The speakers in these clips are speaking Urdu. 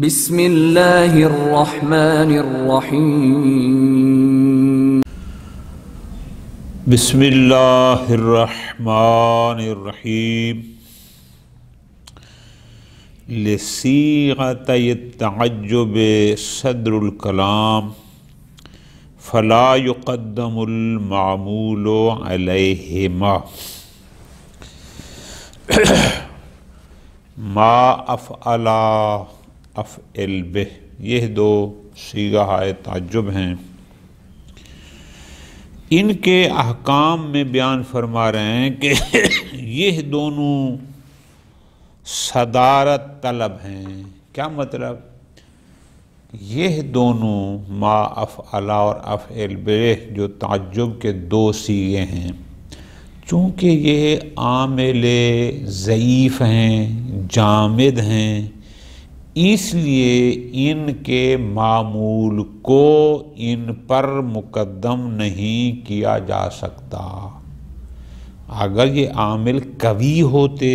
بسم اللہ الرحمن الرحیم بسم اللہ الرحمن الرحیم لصیغۃ التعجب صدر الکلام فلا یقدم المعمول علیہما ما افعلا افعل بہ، یہ دو صیغہ تعجب ہیں، ان کے احکام میں بیان فرما رہے ہیں کہ یہ دونوں صدارت طلب ہیں۔ کیا مطلب؟ یہ دونوں ما افعلا اور افعل بہ جو تعجب کے دو صیغے ہیں، چونکہ یہ عامل ضعیف ہیں، جامد ہیں، اس لیے ان کے معمول کو ان پر مقدم نہیں کیا جا سکتا۔ اگر یہ عامل قوی ہوتے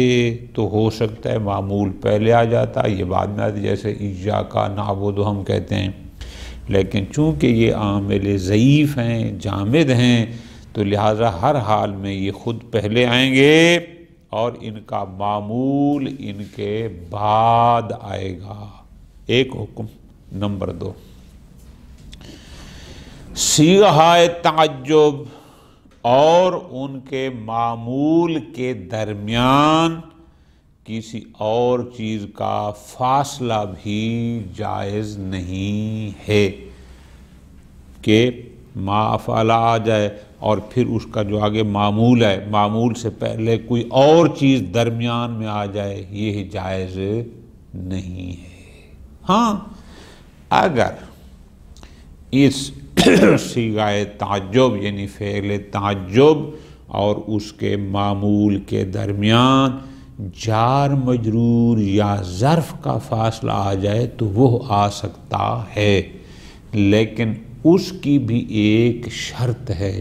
تو ہو سکتا ہے معمول پہلے آ جاتا، یہ بعد میں آتی، جیسے ایاک نعبد ہم کہتے ہیں، لیکن چونکہ یہ عامل ضعیف ہیں، جامد ہیں، تو لہٰذا ہر حال میں یہ خود پہلے آئیں گے اور ان کا معمول ان کے بعد آئے گا۔ ایک حکم۔ نمبر 2، صیغہ تعجب اور ان کے معمول کے درمیان کسی اور چیز کا فاصلہ بھی جائز نہیں ہے کہ ما افعلا آ جائے اور پھر اس کا جو آگے معمول ہے، معمول سے پہلے کوئی اور چیز درمیان میں آ جائے، یہ جائز نہیں ہے۔ ہاں، اگر اس صیغہ تعجب یعنی فعل تعجب اور اس کے معمول کے درمیان جار مجرور یا ظرف کا فاصلہ آ جائے تو وہ آ سکتا ہے، لیکن اس کی بھی ایک شرط ہے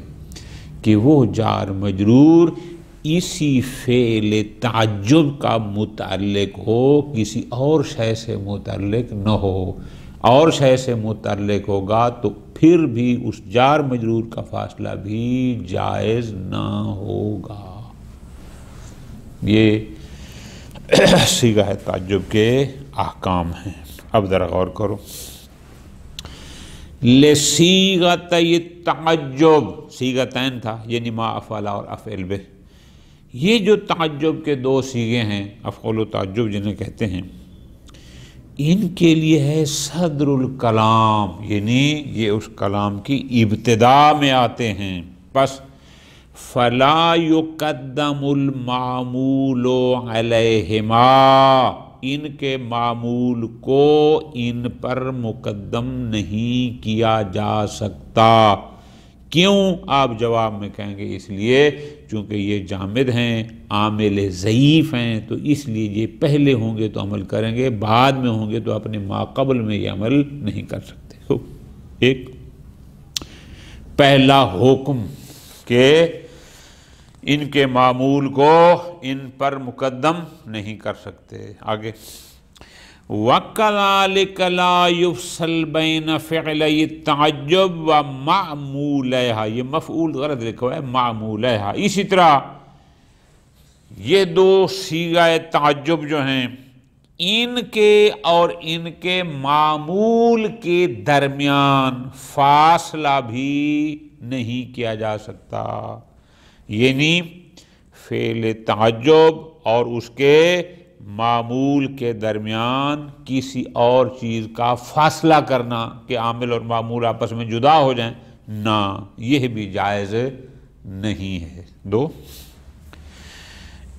کہ وہ جار مجرور اسی فعل تعجب کا متعلق ہو، کسی اور شے سے متعلق نہ ہو۔ اور شے سے متعلق ہوگا تو پھر بھی اس جار مجرور کا فاصلہ بھی جائز نہ ہوگا۔ یہ صیغہ تعجب کے احکام ہیں۔ اب ذرا غور کرو۔ لصیغۃ التعجب، صیغتین تھا، یعنی ما افعلا اور افعل بہ، یہ جو تعجب کے دو صیغے ہیں، افعال و تعجب جنہیں کہتے ہیں، ان کے لیے ہے صدر الکلام، یعنی یہ اس کلام کی ابتدا میں آتے ہیں۔ پس فلا یقدم المعمول علیہما، ان کے معمول کو ان پر مقدم نہیں کیا جا سکتا۔ کیوں؟ آپ جواب میں کہیں گے اس لیے چونکہ یہ جامد ہیں، عامل ضعیف ہیں، تو اس لیے یہ پہلے ہوں گے تو عمل کریں گے، بعد میں ہوں گے تو اپنے ما قبل میں یہ عمل نہیں کر سکتے۔ ایک پہلا حکم کہ ان کے معمول کو ان پر مقدم نہیں کر سکتے۔ آگے وَكَذَلِكَ لَا يُفْصَلْ بَيْنَ فِعْلَيِ التَّعَجُّبِ وَمَعْمُولَيْهَا، یہ مفعول غلط لکھا ہوا ہے، معمولها۔ اسی طرح یہ دو صیغہ تعجب جو ہیں، ان کے اور ان کے معمول کے درمیان فاصلہ بھی نہیں کیا جا سکتا، یعنی فعل تعجب اور اس کے معمول کے درمیان کسی اور چیز کا فاصلہ کرنا کہ عامل اور معمول آپس میں جدا ہو جائیں، نہ، یہ بھی جائز نہیں ہے۔ 2،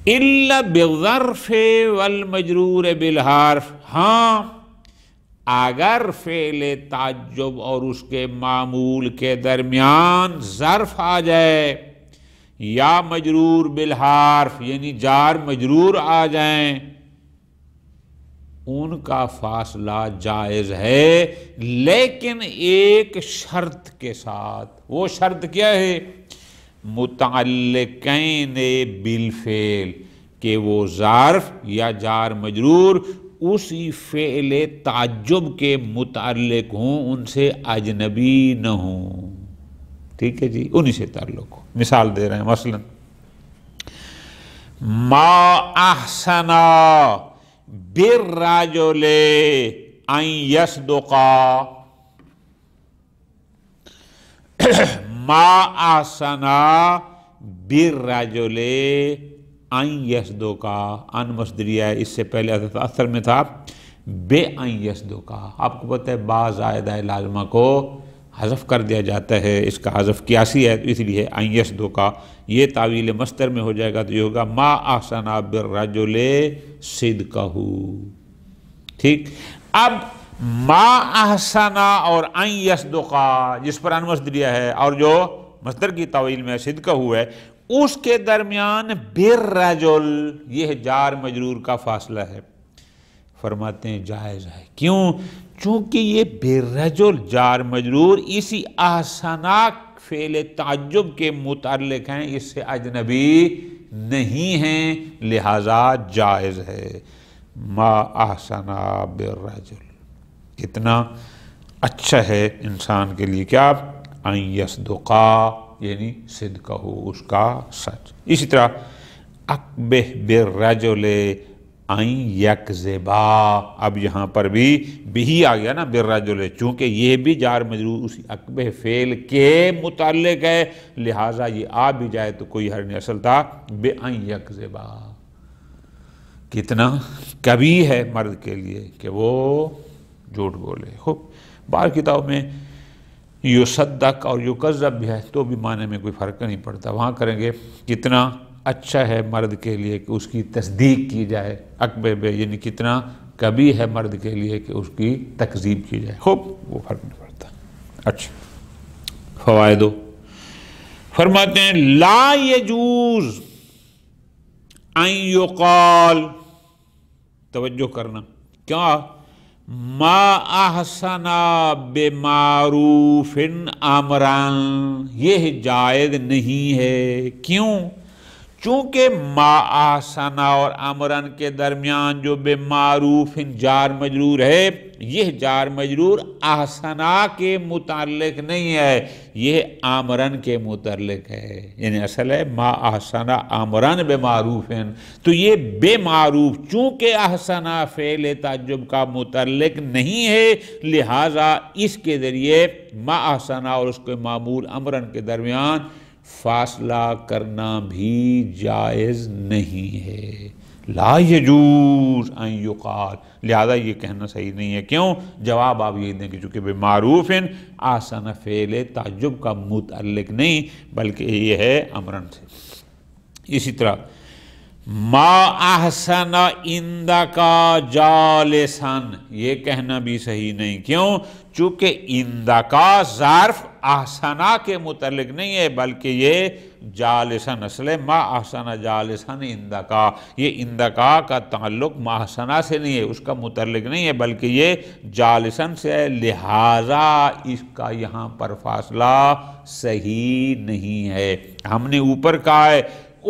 الا بالظرف والمجرور بالحرف، ہاں اگر فعل تعجب اور اس کے معمول کے درمیان ظرف آ جائے یا مجرور بالحرف یعنی جار مجرور آ جائیں، ان کا فاصلہ جائز ہے، لیکن ایک شرط کے ساتھ۔ وہ شرط کیا ہے؟ متعلقین بالفعل، کہ وہ ظرف یا جار مجرور اسی فعل تعجب کے متعلق ہوں، ان سے اجنبی نہ ہوں. ٹھیک ہے جی، انہی سے تعلق ہو. مثال دے رہے ہیں، مثلا ما احسنا بالرجل ان یصدقا، ما احسنا بالرجل ان یصدقا، ان مصدریہ ہے، اس سے پہلے اثر میں تھا بے ان یصدقا. آپ کو پتہ ہے با زائدہ لازمہ کو حذف کر دیا جاتا ہے، اس کا حذف قیاسی ہے، تو اس لیے ان یصدقا. یہ تعویل مصدر میں ہو جائے گا تو یہ ہوگا ما احسنا بالرجل صدقہ. ٹھیک. اب ما احسنا اور ان یصدقا جس پر ان مصدریہ ہے اور جو مصدر کی تعویل میں صدقہ ہوا ہے، اس کے درمیان بالرجل یہ جار مجرور کا فاصلہ ہے. فرماتے ہیں جائز ہے. کیوں؟ چونکہ یہ بالرجل جار مجرور اسی احسنا فعل تعجب کے متعلق ہیں، اس سے اجنبی نہیں ہیں، لہذا جائز ہے. ما احسنا بالرجل، کتنا اچھا ہے انسان کے لیے کیا؟ ان یصدقا، یعنی صدقہ ہو، اس کا سچ. اسی طرح اقبح بالرجل ان یکذبا، اب یہاں پر بھی آ گیا نا بالرجل، چونکہ یہ بھی جار مجرور اسی اقبح فعل کے متعلق ہے، لہٰذا یہ آ بھی جائے تو کوئی حرج نہیں. اصل تھا بے ان یکذبا. کتنا کبھی ہے مرد کے لیے کہ وہ جھوٹ بولے. خوب بعض کتاب میں یصدق اور یکذب بھی ہے تو بھی معنی میں کوئی فرق نہیں پڑتا. وہاں کریں گے کتنا اچھا ہے مرد کے لیے کہ اس کی تصدیق کی جائے، عقبہ بے، یعنی کتنا کبھی ہے مرد کے لیے کہ اس کی تکذیب کی جائے. خوب وہ فرق نہیں پڑتا. اچھا، فوائدو فرماتے ہیں لا یجوز ان یقال، توجہ کرنا، کیا؟ ما احسنا بمعروف امرن، یہ جائز نہیں ہے. کیوں؟ چونکہ ما احسنا اور امرن کے درمیان جو بمعروف جار مجرور ہے، یہ جار مجرور احسنا کے متعلق نہیں ہے، یہ امرن کے متعلق ہے. یعنی اصل ہے ما احسنا امرن بمعروف، تو یہ بے معروف چونکہ احسنا فعل تعجب کا متعلق نہیں ہے، لہٰذا اس کے ذریعے ما احسنا اور اس کے معمول امرن کے درمیان فاصلہ کرنا بھی جائز نہیں ہے. لا یجوز ان یقال، لہذا یہ کہنا صحیح نہیں ہے. کیوں؟ جواب آپ یہ دیں کہ چونکہ بمعروف احسن فعل تعجب کا متعلق نہیں بلکہ یہ ہے امرن سے. اسی طرح ما احسن عندک جالسا، یہ کہنا بھی صحیح نہیں. کیوں؟ چونکہ عندک ظرف احسنا کے متعلق نہیں ہے بلکہ یہ جالسن اصل ہے. ما احسن جالسن عندک، یہ عندک کا تعلق ما احسنا سے نہیں ہے، اس کا متعلق نہیں ہے بلکہ یہ جالسن سے ہے، لہٰذا اس کا یہاں پر فاصلہ صحیح نہیں ہے. ہم نے اوپر کہا ہے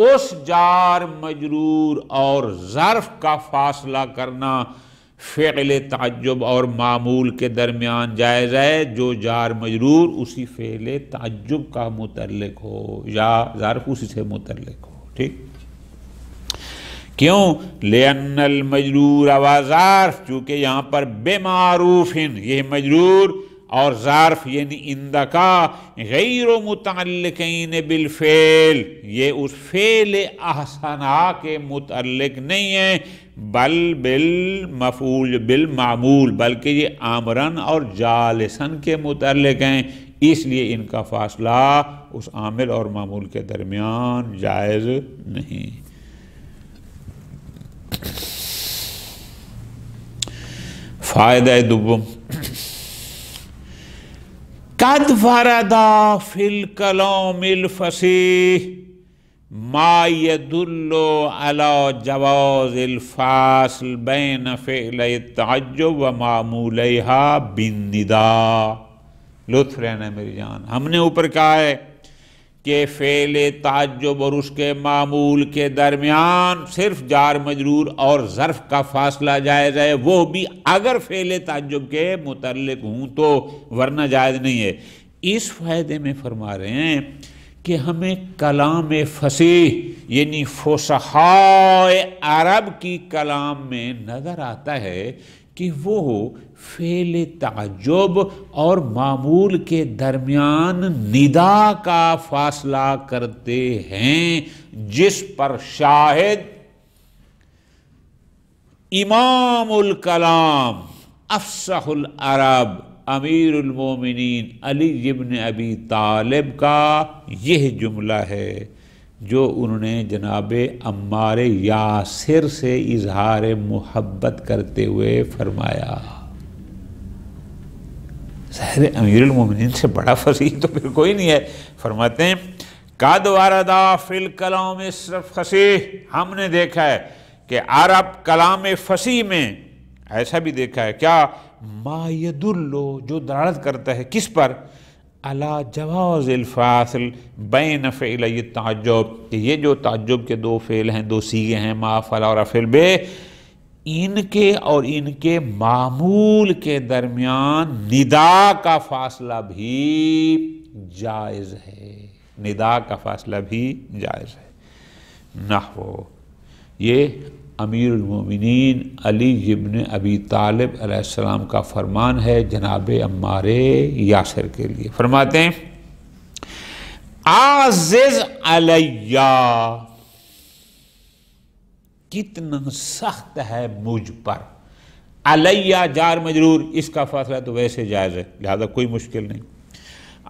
اس جار مجرور اور ظرف کا فاصلہ کرنا فعل تعجب اور معمول کے درمیان جائز ہے جو جار مجرور اسی فعل تعجب کا متعلق ہو یا ظرف اسی سے متعلق ہو. ٹھیک. کیوں؟ لأن المجرور و ظرف، چونکہ یہاں پر بے معروف یہ مجرور اور ظرف یعنی عندکا غیر متعلقین بالفعل، یہ اس فعل احسنا کے متعلق نہیں ہے بل بالمفعول بالمعمول، بلکہ یہ آمرن اور جالسن کے متعلق ہیں، اس لیے ان کا فاصلہ اس عامل اور معمول کے درمیان جائز نہیں. فائدہ دوم قد ورد فی الکلام الفصیح ما يدل على جواز الفاصل بین فعل التعجب و معمولیها بالنداء. لطف رہنا میری جان، ہم نے اوپر کہا ہے کہ فعل تعجب اور اس کے معمول کے درمیان صرف جار مجرور اور ظرف کا فاصلہ جائز ہے، وہ بھی اگر فعل تعجب کے متعلق ہوں تو، ورنہ جائز نہیں ہے۔ اس فائدے میں فرما رہے ہیں کہ ہمیں کلام فصیح یعنی فصحائے عرب کی کلام میں نظر آتا ہے کہ وہ فعل تعجب اور معمول کے درمیان ندا کا فاصلہ کرتے ہیں، جس پر شاہد امام الکلام افصح العرب امیر المومنین علی بن ابی طالب کا یہ جملہ ہے جو انہوں نے جناب عمار یاسر سے اظہار محبت کرتے ہوئے فرمایا۔ ظاہر امیر المومنین سے بڑا فصیح تو پھر کوئی نہیں ہے۔ فرماتے ہیں قد وردا فی الکلام فصیح، ہم نے دیکھا ہے کہ عرب کلام فصیح میں ایسا بھی دیکھا ہے کیا، ما یدلو، جو دلالت کرتا ہے کس پر، علی جواز الفاصل بین فعلی التعجب، کہ یہ جو تعجب کے دو فعل ہیں، دو صیغے ہیں، ما فلا اور افعل بے، ان کے اور ان کے معمول کے درمیان ندا کا فاصلہ بھی جائز ہے، ندا کا فاصلہ بھی جائز ہے۔ نحو، یہ امیر المومنین علی بن ابی طالب علیہ السلام کا فرمان ہے جناب عمار یاسر کے لیے۔ فرماتے ہیں عازز علیہ، کتنا سخت ہے مجھ پر، علیہ جار مجرور، اس کا فاصلہ تو ویسے جائز ہے لہذا کوئی مشکل نہیں۔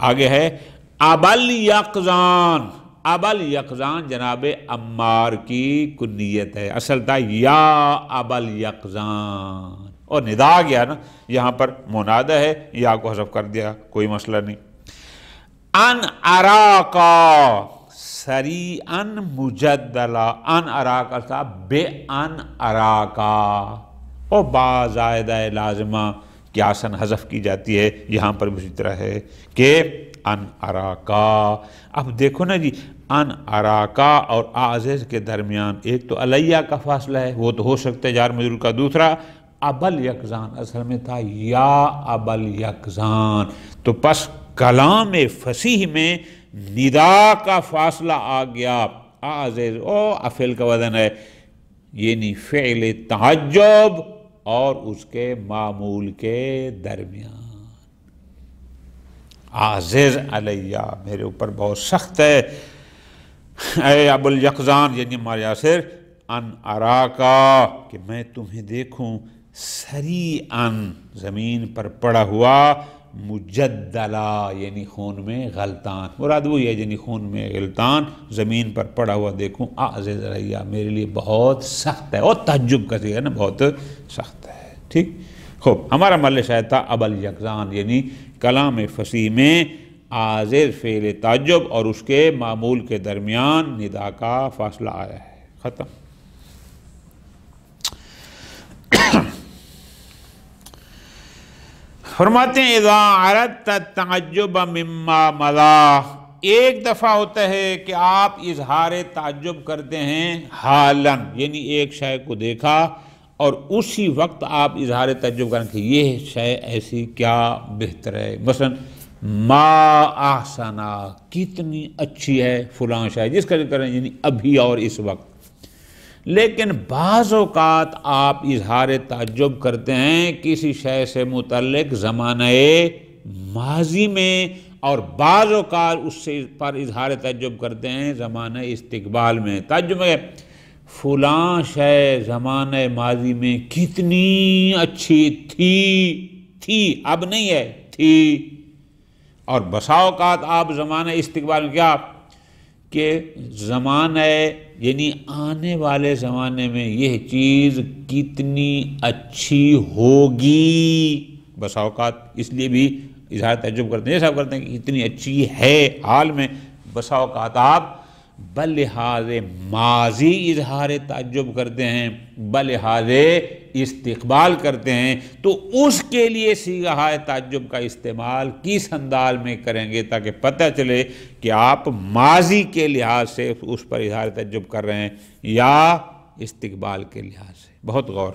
آگے ہے ابل یقظان، ابل یقظان جناب عمار کی کنیت ہے، اصل تھا یا ابل یقظان، اور ندا آ گیا نا، یہاں پر منادہ ہے، یا کو حذف کر دیا، کوئی مسئلہ نہیں۔ ان اراکا سریعا مجدلا، ان اراکا تھا بے ان اراکا، اور با زائدہ لازمہ قیاساً حذف کی جاتی ہے، یہاں پر بھی اسی طرح ہے کہ ان اراکا۔ اب دیکھو نا جی، ان اراکا اور عازز کے درمیان ایک تو علیہ کا فاصلہ ہے، وہ تو ہو سکتا ہے جار مجرور کا، دوسرا ابل یقظان اصل میں تھا یا ابل یقظان، تو پس کلام فصیح میں ندا کا فاصلہ آ گیا، عازز او افعل کا وزن ہے، یعنی فعل تعجب اور اس کے معمول کے درمیان۔ عازز علیہ، میرے اوپر بہت سخت ہے، اے ابو الیقظان یعنی عمار یاسر، ان اراکا، کہ میں تمہیں دیکھوں، سریعاً زمین پر پڑا ہوا، مجدلا یعنی خون میں غلطان، مراد وہی ہے یعنی خون میں غلطان، زمین پر پڑا ہوا دیکھوں، عازز علیہ، میرے لیے بہت سخت ہے، اور تعجب کا ہے نا، بہت سخت ہے۔ ٹھیک، خوب، ہمارا محل شاہد تھا ابل یقظان، یعنی کلام فصیح میں عازز فعل تعجب اور اس کے معمول کے درمیان ندا کا فاصلہ آیا ہے، ختم۔ فرماتے ہیں اذا اردت التعجب مما مضى، ایک دفعہ ہوتا ہے کہ آپ اظہار تعجب کرتے ہیں حالاً، یعنی ایک شے کو دیکھا اور اسی وقت آپ اظہار تعجب کریں کہ یہ شے ایسی کیا بہتر ہے، مثلا ما احسنا، کتنی اچھی ہے فلاں شے، جس کا ذکر کریں یعنی ابھی اور اس وقت۔ لیکن بعض اوقات آپ اظہار تعجب کرتے ہیں کسی شے سے متعلق زمانہ ماضی میں، اور بعض اوقات اس سے پر اظہار تعجب کرتے ہیں زمانہ استقبال میں۔ تعجب ہے فلاں شے زمانہ ماضی میں کتنی اچھی تھی، اب نہیں ہے، تھی۔ اور بسا اوقات آپ زمانہ استقبال میں کیا کہ زمانہ یعنی آنے والے زمانے میں یہ چیز کتنی اچھی ہوگی، بسا اوقات اس لیے بھی اظہار تعجب کرتے ہیں، یہ سب کرتے ہیں کہ اتنی اچھی ہے حال میں، بسا اوقات آپ بلحاظ ماضی اظہار تعجب کرتے ہیں، بلحاظ استقبال کرتے ہیں، تو اس کے لیے صیغہ تعجب کا استعمال کس انداز میں کریں گے تاکہ پتہ چلے کہ آپ ماضی کے لحاظ سے اس پر اظہار تعجب کر رہے ہیں یا استقبال کے لحاظ سے۔ بہت غور۔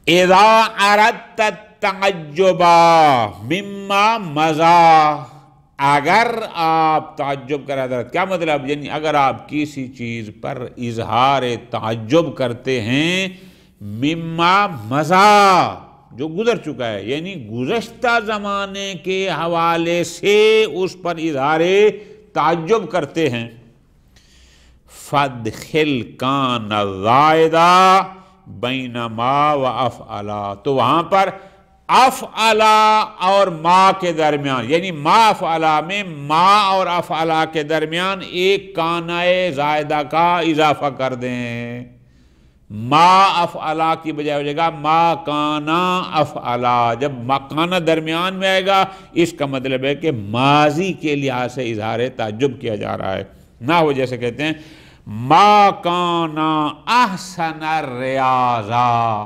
اذا اردت التعجب مما مضى، اگر آپ تعجب کر حضرت، کیا مطلب؟ یعنی اگر آپ کسی چیز پر اظہار تعجب کرتے ہیں مما مضى، جو گزر چکا ہے، یعنی گزشتہ زمانے کے حوالے سے اس پر اظہار تعجب کرتے ہیں، فادخل کان زائدہ بین ما و افعلا، تو وہاں پر افعلا اور ما کے درمیان، یعنی ما افعلا میں ما اور افعلا کے درمیان ایک کانائے زائدہ کا اضافہ کر دیں۔ ما افعلا کی بجائے ہو جائے گا ما کانا افعلا۔ جب ما کانا درمیان میں آئے گا اس کا مطلب ہے کہ ماضی کے لحاظ سے اظہار تعجب کیا جا رہا ہے، نہ وہ جیسے کہتے ہیں ما کانا احسن الریاضہ،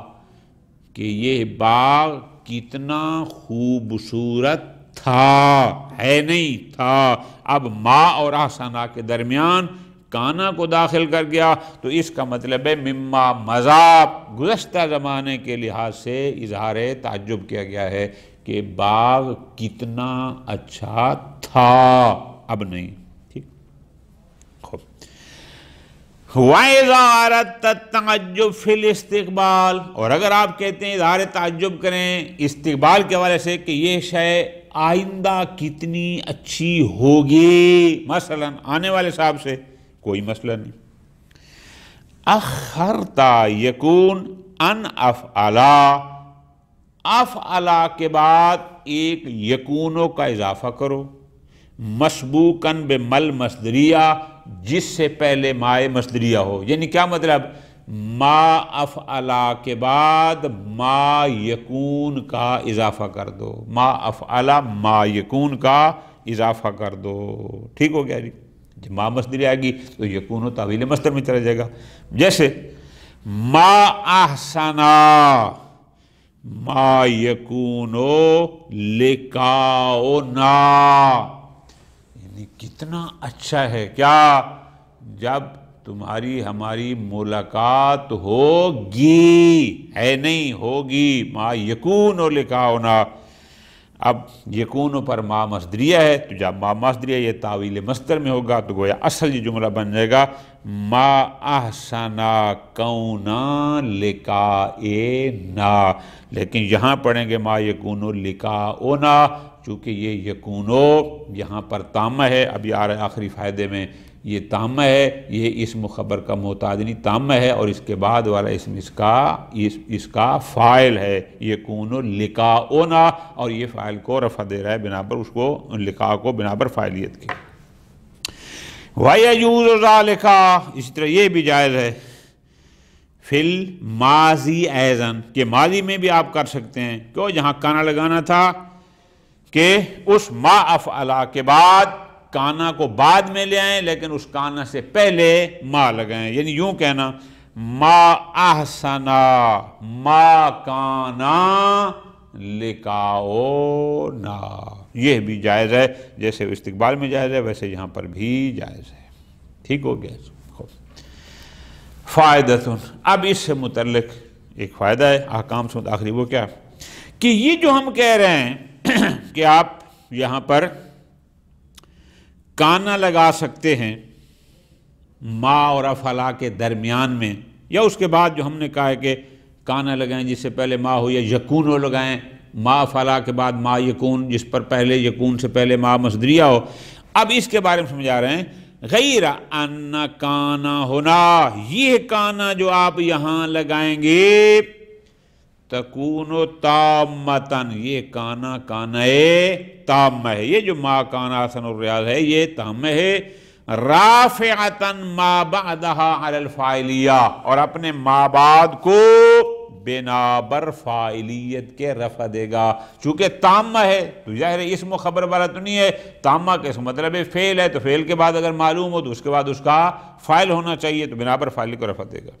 کہ یہ باغ کتنا خوبصورت تھا، ہے نہیں تھا۔ اب ما اور احسنہ کے درمیان کانا کو داخل کر گیا تو اس کا مطلب ہے مما مضى، گزشتہ زمانے کے لحاظ سے اظہار تعجب کیا گیا ہے کہ باغ کتنا اچھا تھا، اب نہیں۔ ٹھیک، خوب۔ وَإِذَا أَرَدْتَ التَّعَجُّبَ فِي الْإِسْتِقْبَالِ، اور اگر آپ کہتے ہیں اظہار تعجب کریں استقبال کے حوالے سے کہ یہ شے آئندہ کتنی اچھی ہوگی، مثلا آنے والے صاحب سے، کوئی مسئلہ نہیں۔ اخرتا یکون ان افعلا، افعلا کے بعد ایک یکونوں کا اضافہ کرو، مسبوقاً بمل مصدریہ، جس سے پہلے مائے مصدریہ ہو، یعنی کیا مطلب؟ ما افعلا کے بعد ما یکون کا اضافہ کر دو، ما افعلا ما یکون کا اضافہ کر دو۔ ٹھیک ہو گیا جی؟ جب ما مصدری آئے گی تو یکون و تعویل مصدر میں چلا جائے گا، جیسے ما احسنا ما یکون لقاؤنا، یعنی کتنا اچھا ہے کیا جب تمہاری ہماری ملاقات ہوگی، ہے نہیں ہوگی، ما یکون لقاؤنا۔ اب یکون پر ما مصدریہ ہے تو جب ما مصدریہ یہ تعویل مصدر میں ہوگا تو گویا اصل یہ جملہ بن جائے گا ما احسنا کونا لقائنا، لیکن یہاں پڑھیں گے ما یکون لقاؤنا، چونکہ یہ یکونو یہاں پر تامہ ہے، اب یہ آ رہا ہے آخری فائدے میں، یہ تامہ ہے، یہ اسم خبر کا متعدی تامہ ہے، اور اس کے بعد والا اسم اس کا فاعل ہے یکون لقاؤنا، اور یہ فاعل کو رفع دے رہا ہے بنا پر اس کو لقاء کو بنا پر فاعلیت کی۔ وَيَجُوزُ ذَلِكَ، اسی طرح یہ بھی جائز ہے فی الماضی ایضاً، کہ ماضی میں بھی آپ کر سکتے ہیں، کیوں؟ جہاں کانا لگانا تھا کہ اس ما افعلا کے بعد کانا کو بعد میں لے آئیں لیکن اس کانا سے پہلے ما لگائیں، یعنی یوں کہنا ما احسنا ما کانا لقاؤنا، یہ بھی جائز ہے، جیسے استقبال میں جائز ہے ویسے یہاں پر بھی جائز ہے۔ ٹھیک ہو گیا؟ فائدتن، اب اس سے متعلق ایک فائدہ ہے احکام سے آخری، وہ کیا کہ یہ جو ہم کہہ رہے ہیں کہ آپ یہاں پر کانا لگا سکتے ہیں ما اور افعلا کے درمیان میں، یا اس کے بعد جو ہم نے کہا ہے کہ کانا لگائیں جس سے پہلے ما ہو، یا یکون ہو لگائیں ما افعلا کے بعد ما یکون جس پر پہلے یکون سے پہلے ما مصدریہ ہو۔ اب اس کے بارے میں سمجھا رہے ہیں غیر ان کانا ہونا، یہ کانا جو آپ یہاں لگائیں گے تکون تامتن، یہ کانا کانائے تامہ ہے، یہ جو ما کانا حسن الریاض ہے یہ تامہ ہے، رافعتن ما بعدہا علی الفاعلیہ، اور اپنے ما بعد کو بنابر فاعلیت کے رفع دے گا. چونکہ تامہ ہے تو ظاہر اسم و خبر والا تو نہیں ہے. تامہ کا اس مطلب ہے فعل ہے، تو فعل کے بعد اگر معلوم ہو تو اس کے بعد اس کا فاعل ہونا چاہیے، تو بنابر فاعلی کو رفع دے گا.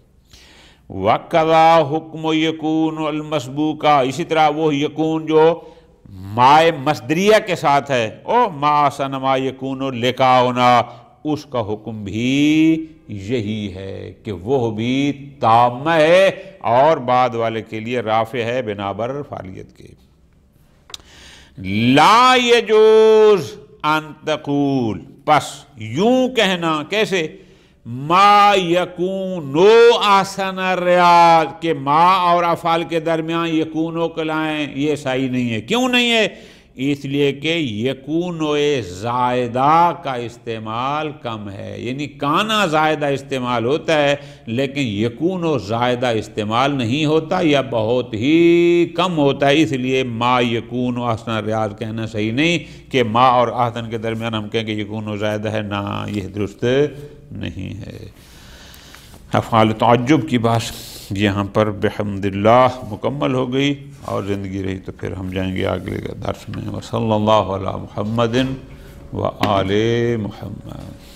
وَقَضَا حُکْمُ یکون المسبوقہ، اسی طرح وہ یکون جو مائے مصدریہ کے ساتھ ہے، او ما احسن ما یکون لقاؤنا، اس کا حکم بھی یہی ہے کہ وہ بھی تامہ ہے اور بعد والے کے لیے رافع ہے بنابر فاعلیت کے. لا یجوز ان تقول، پس یوں کہنا، کیسے؟ ما یکونو احسن الریاض، کہ ما اور افعال کے درمیان یکونو کو لائیں، یہ صحیح نہیں ہے. کیوں نہیں ہے؟ اس لیے کہ یکونو زائدہ کا استعمال کم ہے، یعنی کانا زائدہ استعمال ہوتا ہے لیکن یکونو زائدہ استعمال نہیں ہوتا یا بہت ہی کم ہوتا ہے. اس لیے ما یکونو احسن الریاض کہنا صحیح نہیں کہ ما اور احسن کے درمیان ہم کہیں کہ یکونو زائدہ ہے، نہ، یہ درست نہیں ہے. افعال تعجب کی بات یہاں پر بحمد اللہ مکمل ہو گئی، اور زندگی رہی تو پھر ہم جائیں گے اگلے درس میں. وصلی اللہ علی محمد و آل محمد.